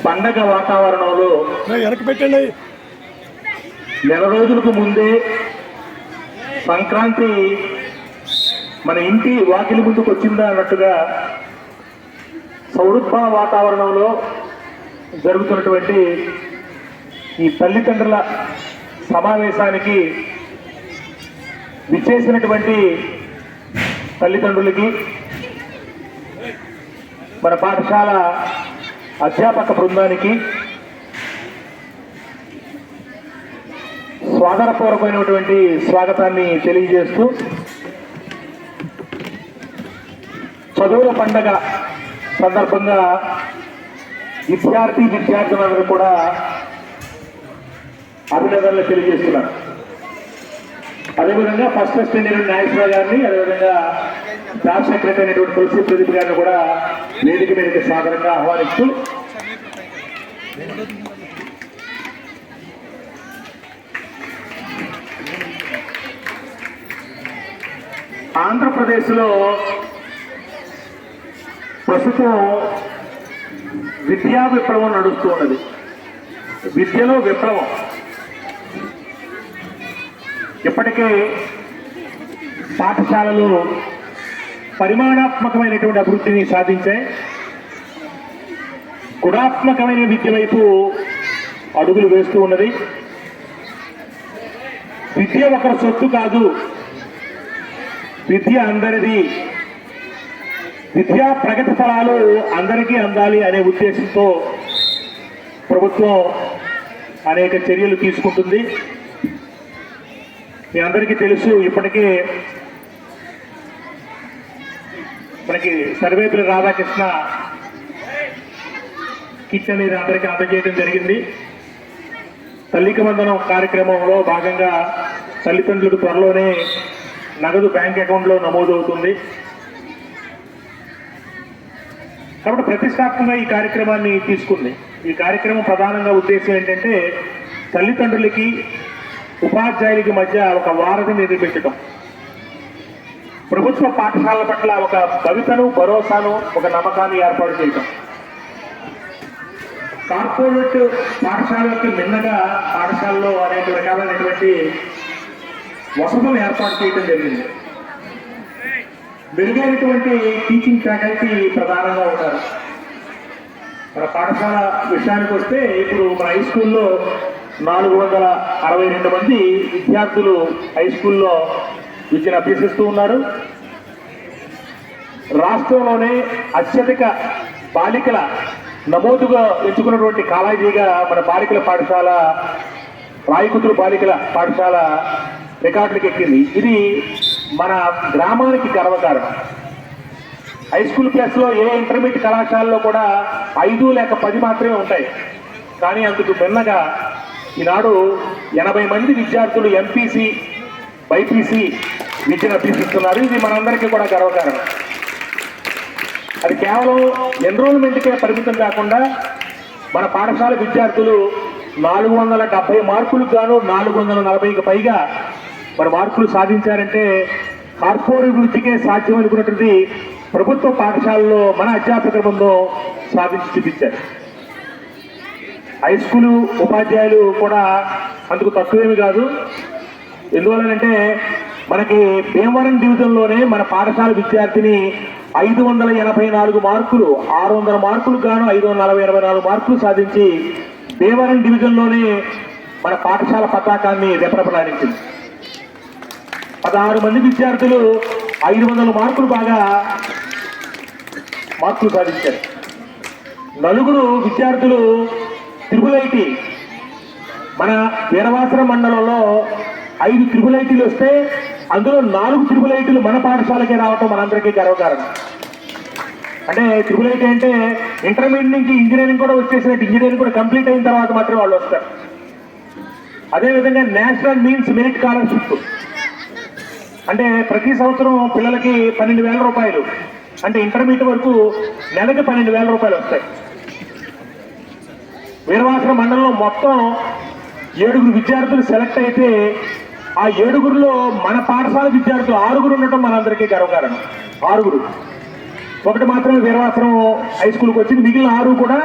పండగ వాతావరణంలో నెల రోజులకు ముందే సంక్రాంతి మన ఇంటి వాకిలి ముందుకు వచ్చిందా అన్నట్టుగా సౌహృద్భావ వాతావరణంలో జరుగుతున్నటువంటి ఈ తల్లిదండ్రుల సమావేశానికి విచ్చేసినటువంటి తల్లిదండ్రులకి, మన పాఠశాల అధ్యాపక బృందానికి స్వాగతపూర్వకమైనటువంటి స్వాగతాన్ని తెలియజేస్తూ, చదువుల పండగ సందర్భంగా విద్యార్థులందరూ కూడా అభినందనలు తెలియజేస్తున్నారు. అదేవిధంగా ఫస్ట్ అసిస్టెంట్ నాగేశ్వరరావు గారిని, అదేవిధంగా స్టాఫ్ సెక్రటరీ అయినటువంటి తులసి ప్రదీప్ గారిని కూడా వేదిక మీదకి సాదరంగా ఆహ్వానిస్తూ, ఆంధ్రప్రదేశ్లో ప్రస్తుతం విద్యా విప్లవం నడుస్తూ ఉన్నది. విద్యలో విప్లవం ఇప్పటికే పాఠశాలలు పరిమాణాత్మకమైనటువంటి అభివృద్ధిని సాధించాయి. గుణాత్మకమైన విద్య వైపు అడుగులు వేస్తూ ఉన్నది. విద్య ఒకరి సొత్తు కాదు, విద్య అందరిది, విద్యా ప్రగతి ఫలాలు అందరికీ అందాలి అనే ఉద్దేశంతో ప్రభుత్వం అనేక చర్యలు తీసుకుంటుంది. మీ అందరికీ తెలుసు, ఇప్పటికే మనకి సర్వేపల్లి రాధాకృష్ణ కిట్ అనేది అందరికీ అందజేయడం జరిగింది. తల్లికి వందనం కార్యక్రమంలో భాగంగా తల్లిదండ్రులకు త్వరలోనే నగదు బ్యాంక్ అకౌంట్లో నమోదవుతుంది. కాబట్టి ప్రతిష్టాత్మకంగా ఈ కార్యక్రమాన్ని తీసుకుంది. ఈ కార్యక్రమం ప్రధానంగా ఉద్దేశం ఏంటంటే తల్లిదండ్రులకి ఉపాధ్యాయులకి మధ్య ఒక వారధిని నిర్మించడం, ప్రభుత్వ పాఠశాలల పట్ల ఒక భవితను, భరోసాను, ఒక నమ్మకాన్ని ఏర్పాటు చేయడం. కార్పొరేట్ పాఠశాలకి మిన్నగా పాఠశాలలో అనేక రకాలైనటువంటి వసతులు ఏర్పాటు చేయడం జరిగింది. మెరుగైనటువంటి టీచింగ్ ఫ్యాకల్టీ ప్రధానంగా ఉంటారు. మన పాఠశాల విషయానికి వస్తే ఇప్పుడు మన హై స్కూల్లో 462 మంది విద్యార్థులు హై స్కూల్లో విద్యను అభ్యసిస్తూ ఉన్నారు. రాష్ట్రంలోనే అత్యధిక బాలికల నమోదుగా ఎంచుకున్నటువంటి కాలేజీగా మన బాలికల పాఠశాల, రాయకుతురు బాలికల పాఠశాల రికార్డులకు ఎక్కింది. ఇది మన గ్రామానికి గర్వకారణం. హై స్కూల్ ప్లస్లో ఏ ఇంటర్మీడియట్ కళాశాలలో కూడా 5 లేక 10 మాత్రమే ఉంటాయి. కానీ అందుకు భిన్నగా ఈనాడు 80 మంది విద్యార్థులు ఎంపీసీ, బైపీసీ విద్యను అభ్యసిస్తున్నారు. ఇది మనందరికీ కూడా గర్వకారణం. అది కేవలం ఎన్రోల్మెంట్కే పరిమితం కాకుండా మన పాఠశాల విద్యార్థులు 470 మార్కులకు గాను 440కి పైగా మరి మార్కులు సాధించారంటే కార్పొరేట్ వృత్తికే సాధ్యం అనుకున్నటువంటి ప్రభుత్వ పాఠశాలలో మన అధ్యాపక బృందం సాధించి చూపించారు. హై స్కూలు ఉపాధ్యాయులు కూడా అందుకు తక్కువేమి కాదు. ఎందువలనంటే మనకి భీమవరం డివిజన్లోనే మన పాఠశాల విద్యార్థిని 584 మార్కులు, 600 మార్కులు గాను 584 మార్కులు సాధించి భీమవరం డివిజన్లోనే మన పాఠశాల పతాకాన్ని రెపరెపలాడించింది. 16 మంది విద్యార్థులు 500 మార్కులు బాగా మార్కులు సాధించారు. 4 విద్యార్థులు త్రిపుల్ మన వీరవాసరం మండలంలో 5 త్రిపుల్ ఐటీలు వస్తే అందులో 4 త్రిపుల్ ఐటీలు మన పాఠశాలకే రావటం మనందరికీ గర్వకారణం. అంటే త్రిపుల్ ఐటీ అంటే ఇంటర్మీడియట్ నుంచి ఇంజనీరింగ్ కూడా వచ్చేసినట్టు, ఇంజనీరింగ్ కూడా కంప్లీట్ అయిన తర్వాత మాత్రమే వాళ్ళు వస్తారు. అదేవిధంగా నేషనల్ మీన్స్ మెరిట్ స్కాలర్షిప్ అంటే ప్రతి సంవత్సరం పిల్లలకి 12,000 రూపాయలు, అంటే ఇంటర్మీడియట్ వరకు నెలకి 12,000 రూపాయలు వస్తాయి. వీరవాసరం మండలంలో మొత్తం 7 విద్యార్థులు సెలెక్ట్ అయితే ఆ 7గురిలో మన పాఠశాల విద్యార్థులు 6 ఉండటం మనందరికీ గర్వకారణం. 6 ఒకటి మాత్రమే వీరవాసరం హై స్కూల్కి వచ్చింది, మిగిలిన 6 కూడా